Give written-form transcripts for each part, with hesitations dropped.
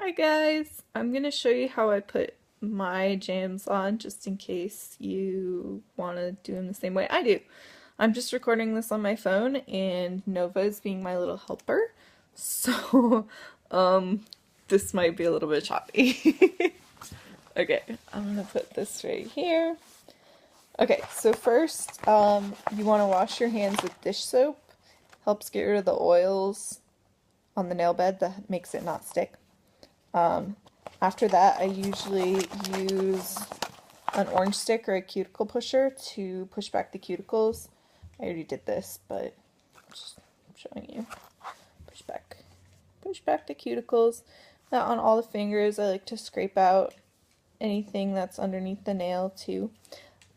Hi guys! I'm going to show you how I put my jams on just in case you want to do them the same way I do. I'm just recording this on my phone and Nova is being my little helper, so this might be a little bit choppy. Okay, I'm going to put this right here. Okay, so first you want to wash your hands with dish soap. Helps get rid of the oils on the nail bed that makes it not stick. After that, I usually use an orange stick or a cuticle pusher to push back the cuticles. I already did this, but I'm just showing you. Push back the cuticles. Now on all the fingers, I like to scrape out anything that's underneath the nail too.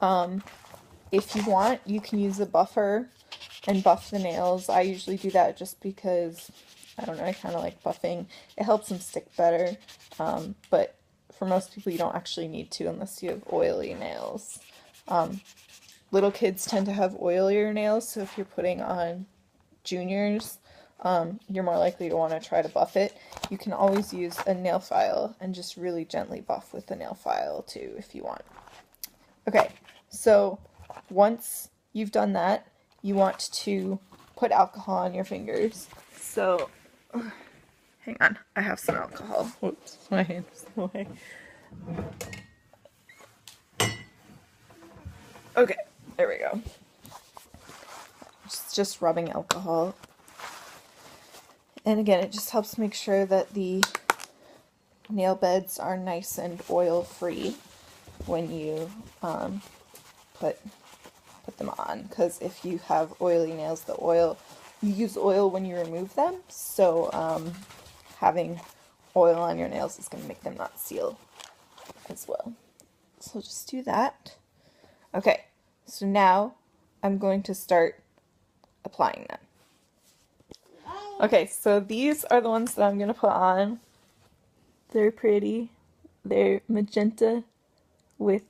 If you want, you can use a buffer and buff the nails. I usually do that just because, I don't know, I kind of like buffing. It helps them stick better, but for most people you don't actually need to unless you have oily nails. Little kids tend to have oilier nails, so if you're putting on juniors, you're more likely to want to try to buff it. You can always use a nail file and just really gently buff with the nail file too if you want. Okay, so once you've done that, you want to put alcohol on your fingers. So, hang on, I have some alcohol. Whoops, my hand's in the way. Okay, there we go. Just rubbing alcohol. And again, it just helps make sure that the nail beds are nice and oil-free when you put them on, because if you have oily nails, you use oil when you remove them, so having oil on your nails is going to make them not seal as well. So just do that. Okay, so now I'm going to start applying them. Okay, so these are the ones that I'm going to put on. They're pretty. They're magenta with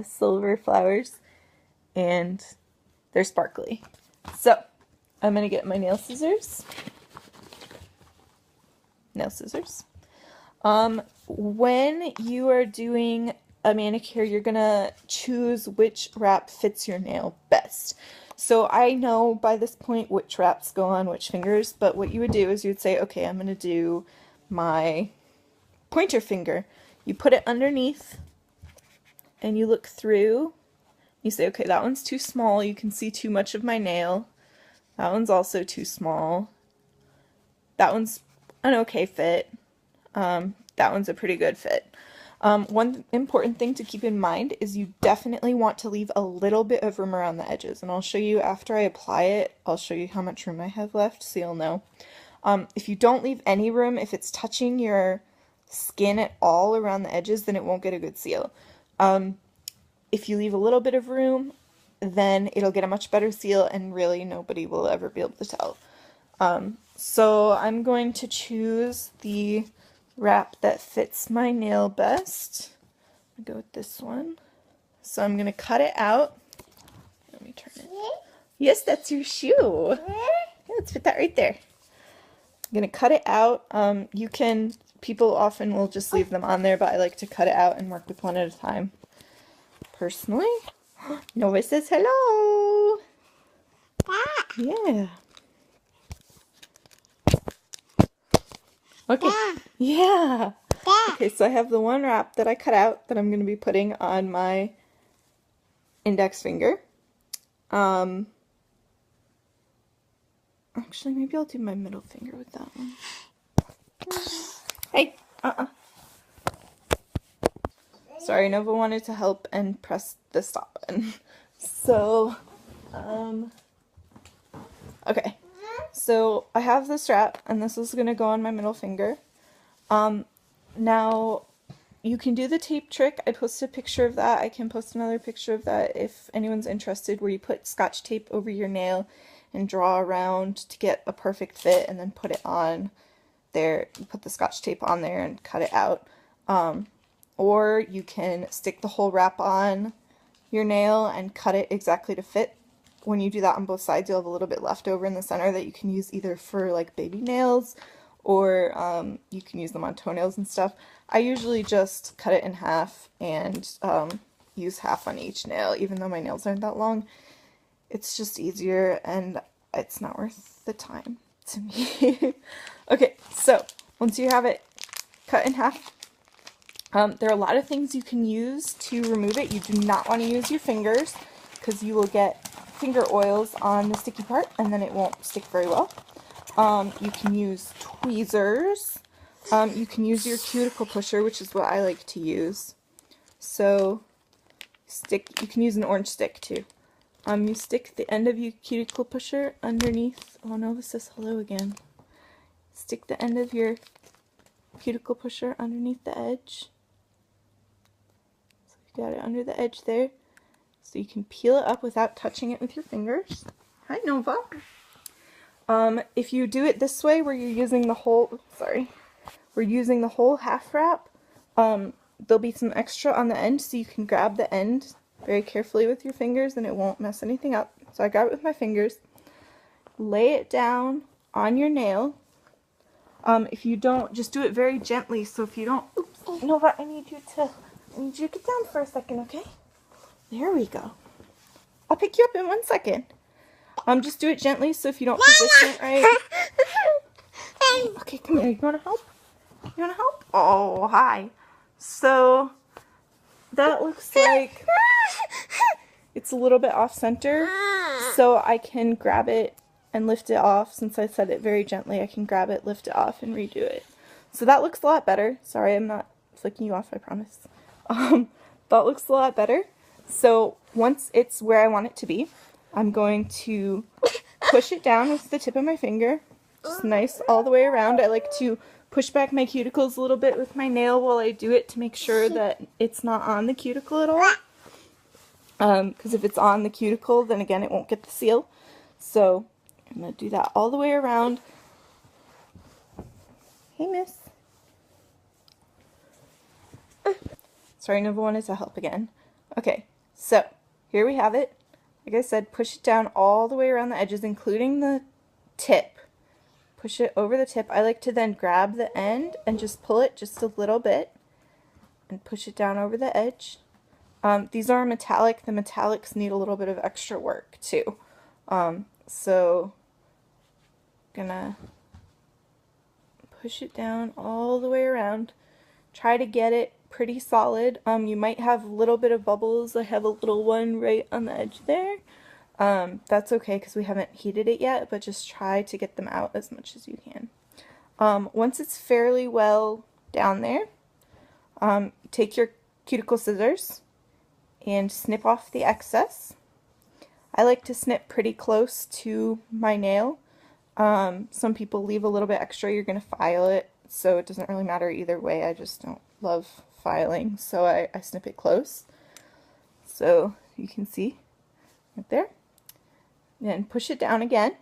silver flowers, and they're sparkly. So, I'm going to get my nail scissors. When you are doing a manicure, you're going to choose which wrap fits your nail best. So I know by this point which wraps go on which fingers, but what you would do is you would say, okay, I'm going to do my pointer finger. You put it underneath, and you look through. You say, okay, that one's too small. You can see too much of my nail. That one's also too small. That one's an okay fit. That one's a pretty good fit. One important thing to keep in mind is you definitely want to leave a little bit of room around the edges, and I'll show you after I apply it. I'll show you how much room I have left so you'll know. If you don't leave any room, if it's touching your skin at all around the edges, then it won't get a good seal. If you leave a little bit of room, then it'll get a much better seal, and really nobody will ever be able to tell. So I'm going to choose the wrap that fits my nail best. I'll go with this one. So I'm going to cut it out. Let me turn it. Yes, that's your shoe. Yeah, let's put that right there. I'm going to cut it out. People often will just leave them on there, but I like to cut it out and work with one at a time. Personally, Nova says hello. Yeah. Okay. Yeah. Okay, so I have the one wrap that I cut out that I'm going to be putting on my index finger. Actually, maybe I'll do my middle finger with that one. Hey, Sorry, Nova wanted to help and press the stop button. So, okay. So, I have this wrap, and this is going to go on my middle finger. Now, you can do the tape trick. I posted a picture of that. I can post another picture of that if anyone's interested, where you put Scotch tape over your nail and draw around to get a perfect fit, and then put it on there. You put the Scotch tape on there and cut it out. Or you can stick the whole wrap on your nail and cut it exactly to fit. When you do that on both sides, you'll have a little bit left over in the center that you can use either for like baby nails or you can use them on toenails and stuff. I usually just cut it in half and use half on each nail, even though my nails aren't that long. It's just easier and it's not worth the time to me. Okay, so once you have it cut in half, there are a lot of things you can use to remove it. You do not want to use your fingers because you will get finger oils on the sticky part and then it won't stick very well. You can use tweezers. You can use your cuticle pusher, which is what I like to use. So you can use an orange stick too. You stick the end of your cuticle pusher underneath. Oh no, this says hello again. Stick the end of your cuticle pusher underneath the edge. So you got it under the edge there. So you can peel it up without touching it with your fingers. Hi, Nova. If you do it this way, where you're using the whole, we're using the whole half wrap, there'll be some extra on the end, so you can grab the end very carefully with your fingers and it won't mess anything up. So I grab it with my fingers, lay it down on your nail. If you don't, just do it very gently, so if you don't, oops, Nova, I need you to get down for a second, okay? There we go. I'll pick you up in 1 second. Just do it gently, so if you don't position it right. Okay, come here. You want to help? You want to help? Oh, hi. So, that looks like it's a little bit off center, so I can grab it and lift it off. Since I said it very gently, I can grab it, lift it off, and redo it. So that looks a lot better. Sorry, I'm not flicking you off, I promise. That looks a lot better. So once it's where I want it to be, I'm going to push it down with the tip of my finger, just nice all the way around. I like to push back my cuticles a little bit with my nail while I do it to make sure that it's not on the cuticle at all. Because if it's on the cuticle, then again it won't get the seal. So I'm going to do that all the way around. Hey, miss. Sorry, Nova wanted to help again. Okay, so here we have it. Like I said, push it down all the way around the edges, including the tip. Push it over the tip. I like to then grab the end and just pull it just a little bit and push it down over the edge. These are metallic. The metallics need a little bit of extra work too. So gonna push it down all the way around. Try to get it pretty solid. You might have a little bit of bubbles. I have a little one right on the edge there. That's okay because we haven't heated it yet, but just try to get them out as much as you can. Once it's fairly well down there, take your cuticle scissors and snip off the excess. I like to snip pretty close to my nail. Some people leave a little bit extra. You're going to file it, so it doesn't really matter either way. I just don't love filing, so I snip it close. So you can see right there. Then push it down again.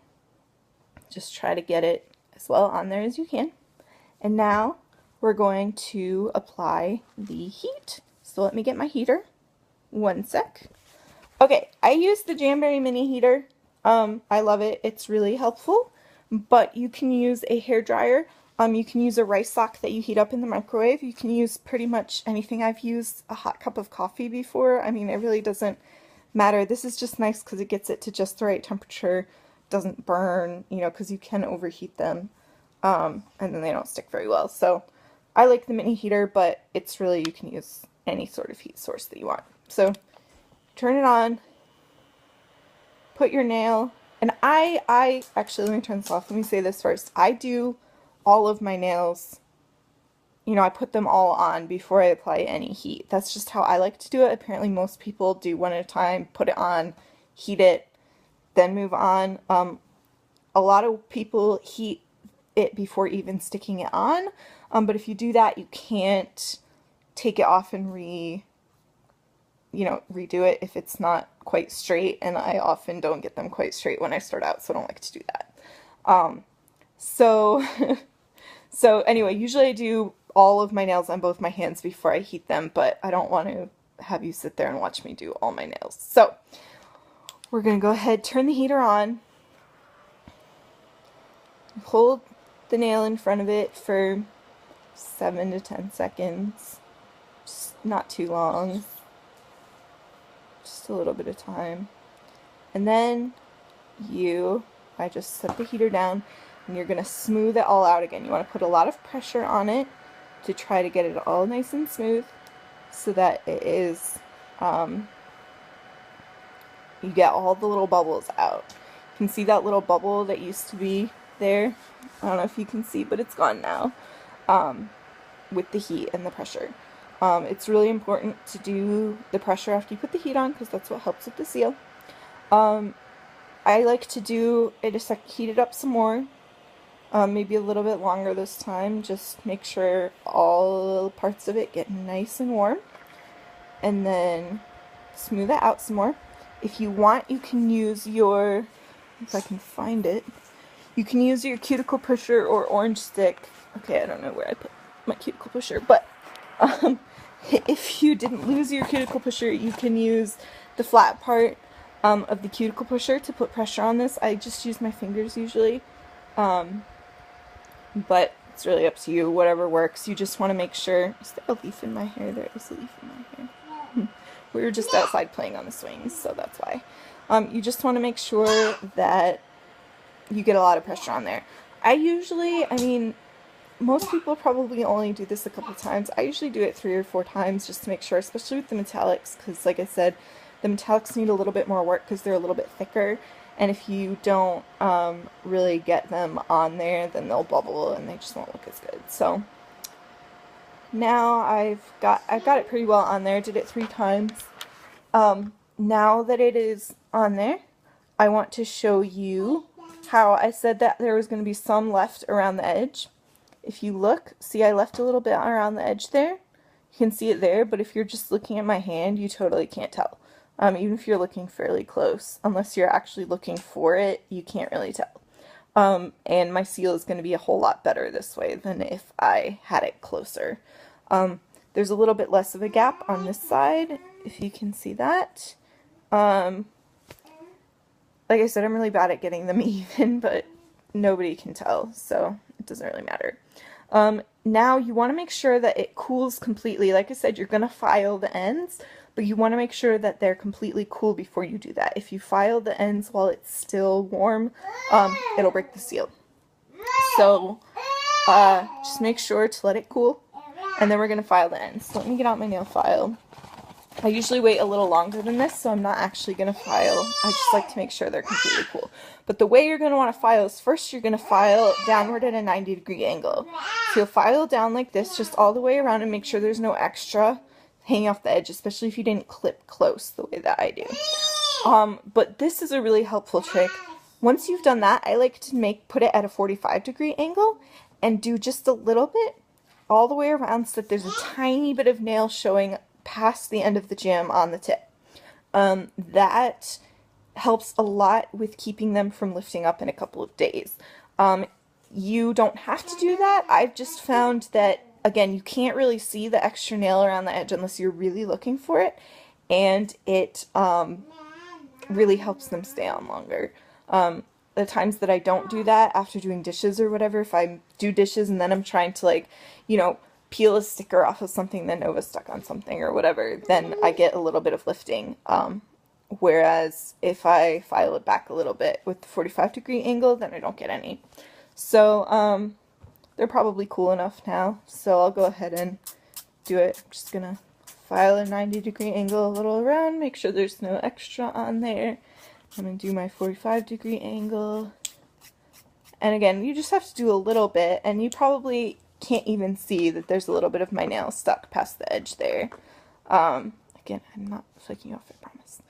Just try to get it as well on there as you can. And now we're going to apply the heat. So let me get my heater. 1 sec. Okay, I use the Jamberry mini heater. I love it. It's really helpful. But you can use a hairdryer. You can use a rice sock that you heat up in the microwave. You can use pretty much anything. I've used a hot cup of coffee before. I mean, it really doesn't matter. This is just nice because it gets it to just the right temperature. Doesn't burn, you know, because you can overheat them. And then they don't stick very well. So I like the mini heater, but it's really, you can use any sort of heat source that you want. So turn it on, put your nail, and I actually, let me turn this off. Let me say this first. I do all of my nails, you know, I put them all on before I apply any heat. That's just how I like to do it. Apparently most people do one at a time, put it on, heat it, then move on. A lot of people heat it before even sticking it on, but if you do that, you can't take it off and redo it if it's not quite straight, and I often don't get them quite straight when I start out, so I don't like to do that. So anyway, usually I do all of my nails on both my hands before I heat them, but I don't want to have you sit there and watch me do all my nails. So we're going to go ahead, turn the heater on, hold the nail in front of it for 7 to 10 seconds. Just not too long. Just a little bit of time. And then I just set the heater down, and you're going to smooth it all out again. You want to put a lot of pressure on it to try to get it all nice and smooth so that it is, you get all the little bubbles out. You can see that little bubble that used to be there. I don't know if you can see, but it's gone now, with the heat and the pressure. It's really important to do the pressure after you put the heat on because that's what helps with the seal. I like to do it heat it up some more, maybe a little bit longer this time. Just make sure all parts of it get nice and warm, and then smooth it out some more. If you want, you can use your, if I can find it, you can use your cuticle pusher or orange stick. Okay, I don't know where I put my cuticle pusher, but if you didn't lose your cuticle pusher, you can use the flat part of the cuticle pusher to put pressure on this. I just use my fingers usually, but it's really up to you, whatever works. You just want to make sure, is there a leaf in my hair? There is a leaf in my hair. We were just outside playing on the swings, so that's why. You just want to make sure that you get a lot of pressure on there. I mean, most people probably only do this a couple times. I usually do it 3 or 4 times just to make sure, especially with the metallics, because like I said, the metallics need a little bit more work because they're a little bit thicker, and if you don't really get them on there, then they'll bubble and they just won't look as good. So now I've got it pretty well on there. Did it 3 times. Now that it is on there, I want to show you how I said that there was going to be some left around the edge. If you look, see I left a little bit around the edge there. You can see it there, but if you're just looking at my hand, you totally can't tell. Even if you're looking fairly close, unless you're actually looking for it, you can't really tell. And my seal is going to be a whole lot better this way than if I had it closer. There's a little bit less of a gap on this side, if you can see that. Like I said, I'm really bad at getting them even, but nobody can tell, so it doesn't really matter. Now you want to make sure that it cools completely. Like I said, you're going to file the ends, but you want to make sure that they're completely cool before you do that. If you file the ends while it's still warm, it'll break the seal. So just make sure to let it cool, and then we're going to file the ends. So let me get out my nail file. I usually wait a little longer than this, so I'm not actually going to file. I just like to make sure they're completely cool. But the way you're going to want to file is first you're going to file downward at a 90-degree angle. So you'll file down like this, just all the way around, and make sure there's no extra hanging off the edge, especially if you didn't clip close the way that I do. But this is a really helpful trick. Once you've done that, I like to put it at a 45-degree angle and do just a little bit all the way around so that there's a tiny bit of nail showing past the end of the jam on the tip. That helps a lot with keeping them from lifting up in a couple of days. You don't have to do that. I've just found that, again, you can't really see the extra nail around the edge unless you're really looking for it, and it really helps them stay on longer. The times that I don't do that, after doing dishes or whatever, if I do dishes and then I'm trying to, like, you know, peel a sticker off of something that Nova's stuck on something or whatever, then I get a little bit of lifting. Whereas if I file it back a little bit with the 45-degree angle, then I don't get any. So they're probably cool enough now, so I'll go ahead and do it. I'm just gonna file a 90-degree angle a little around, make sure there's no extra on there. I'm gonna do my 45-degree angle. And again, you just have to do a little bit, and you probably can't even see that there's a little bit of my nail stuck past the edge there. Again, I'm not flicking off, I promise.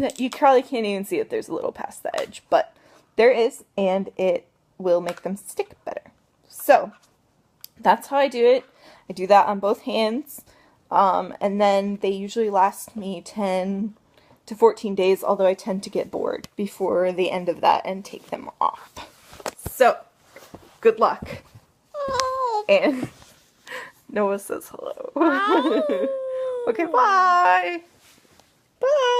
That you probably can't even see that there's a little past the edge, but there is, and it will make them stick better. So that's how I do it. I do that on both hands, and then they usually last me 10 to 14 days, although I tend to get bored before the end of that and take them off. So, good luck. And Noah says hello. Okay, bye. Bye.